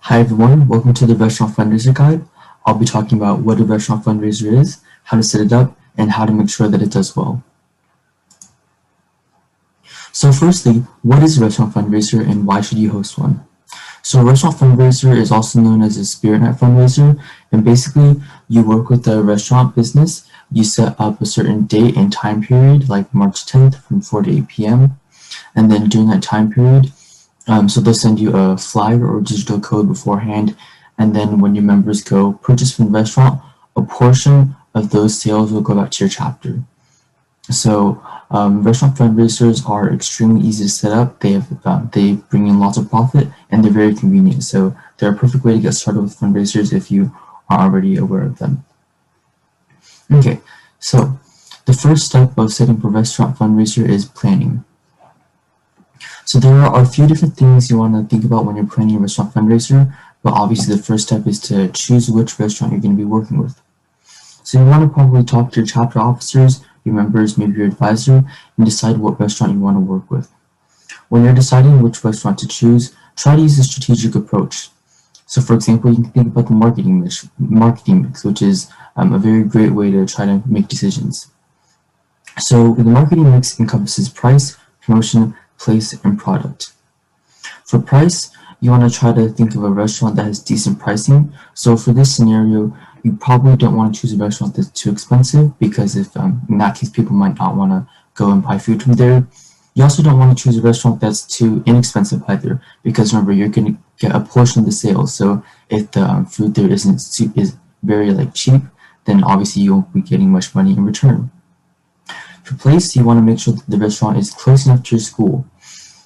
Hi everyone, welcome to the Restaurant Fundraiser Guide. I'll be talking about what a restaurant fundraiser is, how to set it up, and how to make sure that it does well. So firstly, what is a restaurant fundraiser and why should you host one? So a restaurant fundraiser is also known as a spirit night fundraiser, and basically you work with the restaurant business, you set up a certain date and time period like March 10th from 4 to 8 p.m. And then during that time period, so they'll send you a flyer or digital code beforehand, and then when your members go purchase from the restaurant, a portion of those sales will go back to your chapter. So restaurant fundraisers are extremely easy to set up. They bring in lots of profit and they're very convenient. So they're a perfect way to get started with fundraisers if you are already aware of them. Okay, so the first step of setting up a restaurant fundraiser is planning. So there are a few different things you want to think about when you're planning a restaurant fundraiser, but obviously the first step is to choose which restaurant you're going to be working with. So you want to probably talk to your chapter officers, your members, maybe your advisor, and decide what restaurant you want to work with. When you're deciding which restaurant to choose, try to use a strategic approach. So for example, you can think about the marketing mix, which is a very great way to try to make decisions. So the marketing mix encompasses price, promotion, place, and product. For price, you want to try to think of a restaurant that has decent pricing. So for this scenario, you probably don't want to choose a restaurant that's too expensive because if in that case, people might not want to go and buy food from there. You also don't want to choose a restaurant that's too inexpensive either because remember, you're going to get a portion of the sales. So if the food there is very cheap, then obviously you won't be getting much money in return. For place, you want to make sure that the restaurant is close enough to your school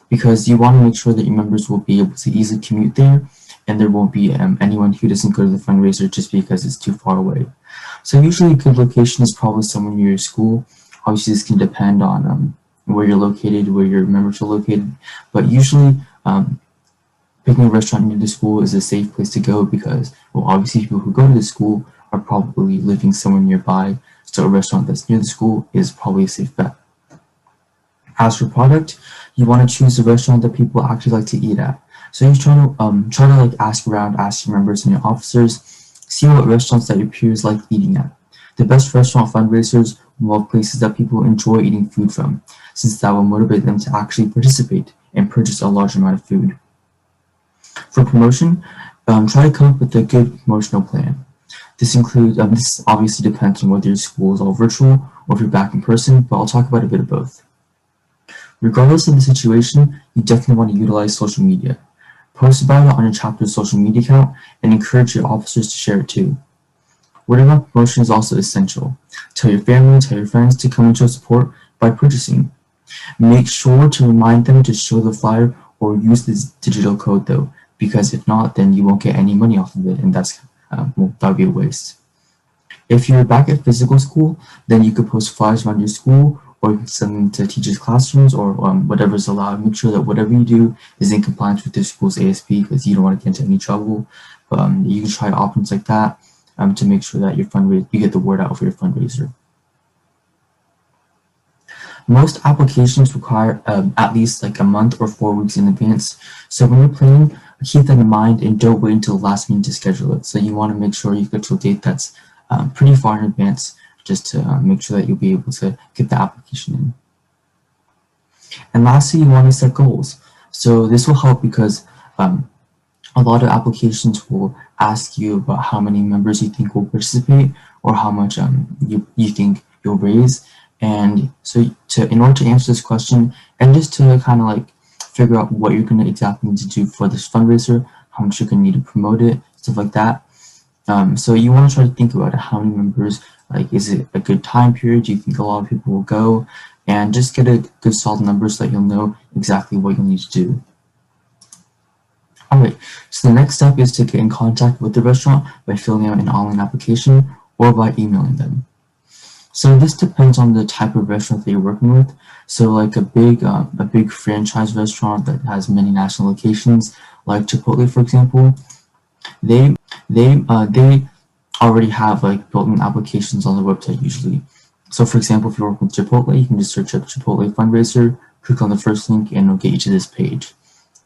because you want to make sure that your members will be able to easily commute there and there won't be anyone who doesn't go to the fundraiser just because it's too far away. So usually a good location is probably somewhere near your school. Obviously this can depend on where you're located, where your members are located, but usually picking a restaurant near the school is a safe place to go because, well, obviously people who go to the school are probably living somewhere nearby. So a restaurant that's near the school is probably a safe bet. As for product, you want to choose a restaurant that people actually like to eat at. So you try to ask around, ask your members and your officers, see what restaurants that your peers like eating at. The best restaurant fundraisers involve places that people enjoy eating food from, since that will motivate them to actually participate and purchase a large amount of food. For promotion, try to come up with a good promotional plan. This obviously depends on whether your school is all virtual or if you're back in person, but I'll talk about a bit of both. Regardless of the situation, you definitely want to utilize social media. Post about it on your chapter's social media account and encourage your officers to share it too. Word of mouth promotion is also essential. Tell your family, tell your friends to come and show support by purchasing. Make sure to remind them to show the flyer or use this digital code though, because if not, then you won't get any money off of it and that would be a waste. If you're back at physical school, then you could post flyers around your school or send them to teachers' classrooms or whatever is allowed. Make sure that whatever you do is in compliance with your school's ASP because you don't want to get into any trouble. But you can try options like that to make sure that you get the word out for your fundraiser. Most applications require at least a month or 4 weeks in advance. So when you're planning, keep that in mind and don't wait until the last minute to schedule it. So you want to make sure you get to a date that's pretty far in advance just to make sure that you'll be able to get the application in. And lastly, you want to set goals. So this will help because a lot of applications will ask you about how many members you think will participate or how much you think you'll raise. And so in order to answer this question and just to kind of figure out what you're going to exactly need to do for this fundraiser, how much you're going to need to promote it, stuff like that. So you want to try to think about how many members, is it a good time period? Do you think a lot of people will go? And just get a good solid number so that you'll know exactly what you'll need to do. Alright, so the next step is to get in contact with the restaurant by filling out an online application or by emailing them. So this depends on the type of restaurant that you're working with. So a big franchise restaurant that has many national locations, like Chipotle, for example, they already have built-in applications on their website usually. So for example, if you're working with Chipotle, you can just search up Chipotle fundraiser, click on the first link, and it'll get you to this page.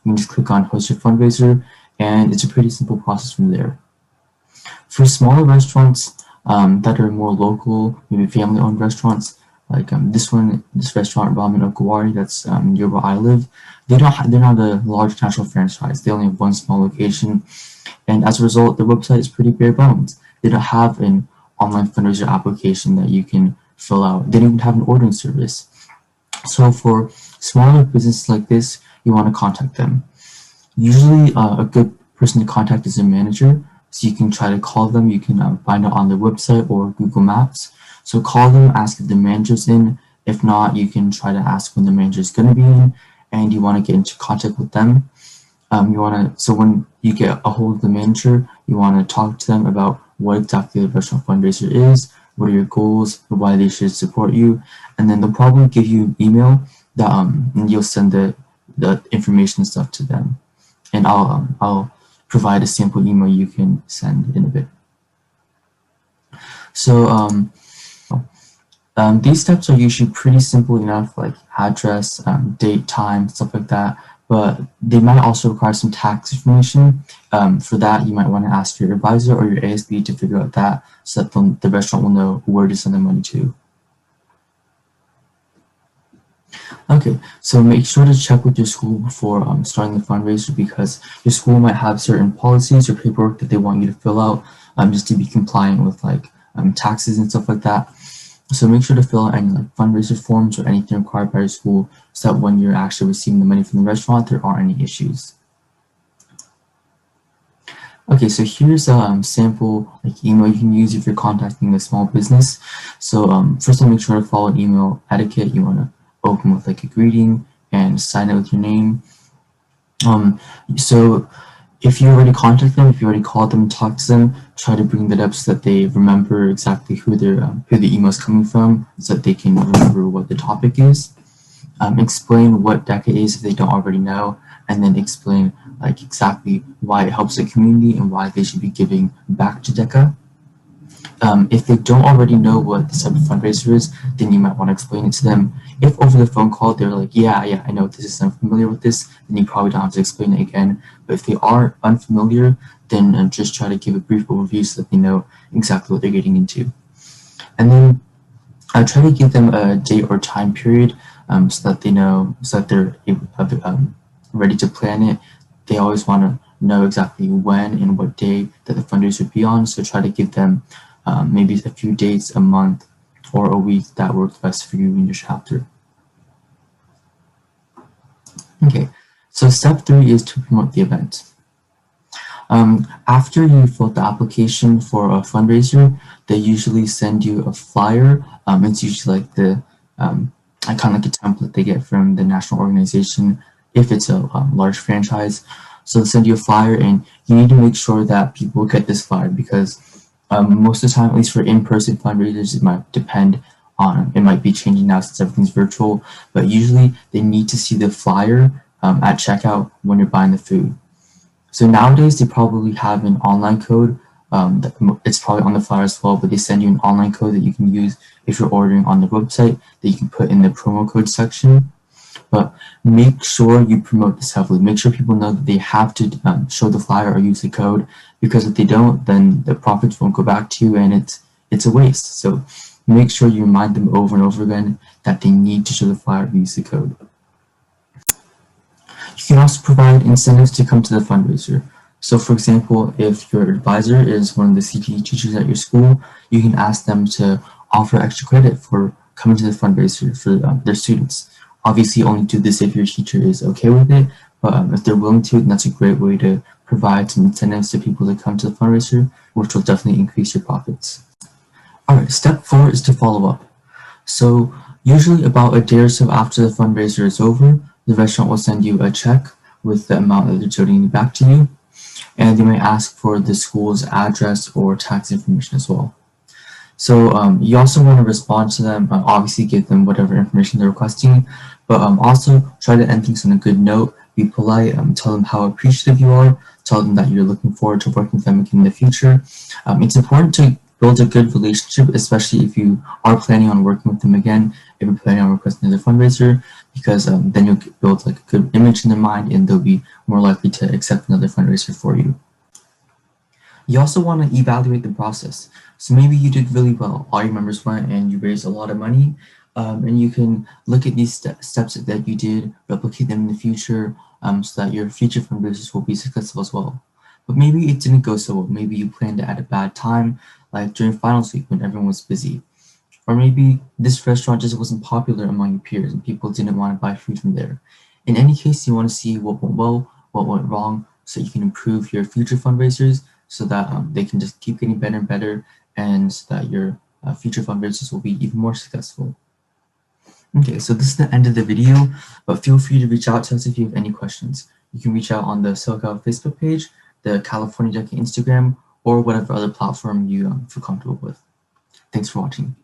You can just click on host your fundraiser, and it's a pretty simple process from there. For smaller restaurants that are more local, maybe family-owned restaurants, like this restaurant, Ramen Okawari, that's near where I live, they're not a large national franchise. They only have one small location, and as a result, their website is pretty bare bones. They don't have an online fundraiser application that you can fill out. They don't even have an ordering service. So for smaller businesses like this, you want to contact them. Usually, a good person to contact is a manager. So you can try to call them. You can find it on their website or Google Maps. So call them, ask if the manager's in. If not, you can try to ask when the manager's going to be in, and you want to get into contact with them. So when you get a hold of the manager, you want to talk to them about what exactly the restaurant fundraiser is, what are your goals, why they should support you, and then they'll probably give you an email that and you'll send the information stuff to them, and I'll provide a sample email you can send in a bit. So these steps are usually pretty simple enough, like address, date, time, stuff like that. But they might also require some tax information. For that, you might want to ask your advisor or your ASB to figure out that, so that the restaurant will know where to send the money to. Okay, so make sure to check with your school before starting the fundraiser, because your school might have certain policies or paperwork that they want you to fill out just to be compliant with like taxes and stuff like that. So make sure to fill out any like fundraiser forms or anything required by your school, so that when you're actually receiving the money from the restaurant, there aren't any issues. Okay, so here's a sample like email you can use if you're contacting a small business. So first, I'll make sure to follow an email etiquette. You want to open with like a greeting and sign it with your name. So if you already contact them, if you already called them, talked to them, try to bring that up so that they remember exactly who the email is coming from, so that they can remember what the topic is. Explain what DECA is if they don't already know, and then explain like exactly why it helps the community and why they should be giving back to DECA. If they don't already know what the type of fundraiser is, then you might want to explain it to them. If over the phone call they're like, yeah, I know this is, I'm familiar with this, then you probably don't have to explain it again. But if they are unfamiliar, then just try to give a brief overview so that they know exactly what they're getting into. And then try to give them a date or time period so that they know, so that they're ready to plan it. They always want to know exactly when and what day that the fundraiser would be on, so try to give them maybe a few dates, a month, or a week that works best for you in your chapter. Okay, so step 3 is to promote the event. After you fill out the application for a fundraiser, they usually send you a flyer. It's usually like the kind of like a template they get from the national organization if it's a large franchise. So they'll send you a flyer, and you need to make sure that people get this flyer, because most of the time, at least for in-person fundraisers, it might depend on, it might be changing now since everything's virtual, but usually they need to see the flyer at checkout when you're buying the food. So nowadays they probably have an online code, it's probably on the flyer as well, but they send you an online code that you can use if you're ordering on the website, that you can put in the promo code section. But make sure you promote this heavily. Make sure people know that they have to show the flyer or use the code, because if they don't, then the profits won't go back to you, and it's a waste. So make sure you remind them over and over again that they need to show the flyer or use the code. You can also provide incentives to come to the fundraiser. So for example, if your advisor is one of the CTE teachers at your school, you can ask them to offer extra credit for coming to the fundraiser for their students. Obviously, only do this if your teacher is okay with it, but if they're willing to, then that's a great way to provide some incentives to people to come to the fundraiser, which will definitely increase your profits. All right, step 4 is to follow up. So usually about a day or so after the fundraiser is over, the restaurant will send you a check with the amount that they're donating back to you, and they may ask for the school's address or tax information as well. So you also want to respond to them, obviously give them whatever information they're requesting, but also try to end things on a good note. Be polite, tell them how appreciative you are, tell them that you're looking forward to working with them again in the future. It's important to build a good relationship, especially if you are planning on working with them again, if you're planning on requesting another fundraiser, because then you'll build like a good image in their mind and they'll be more likely to accept another fundraiser for you. You also want to evaluate the process. So maybe you did really well, all your members went and you raised a lot of money, and you can look at these steps that you did, replicate them in the future, so that your future fundraisers will be successful as well. But maybe it didn't go so well. Maybe you planned it at a bad time, like during finals week when everyone was busy. Or maybe this restaurant just wasn't popular among your peers and people didn't want to buy food from there. In any case, you want to see what went well, what went wrong, so you can improve your future fundraisers so that they can just keep getting better and better, and so that your future fundraisers will be even more successful. Okay, so this is the end of the video, but feel free to reach out to us if you have any questions. You can reach out on the SoCal Facebook page, the California DECA Instagram, or whatever other platform you feel comfortable with. Thanks for watching.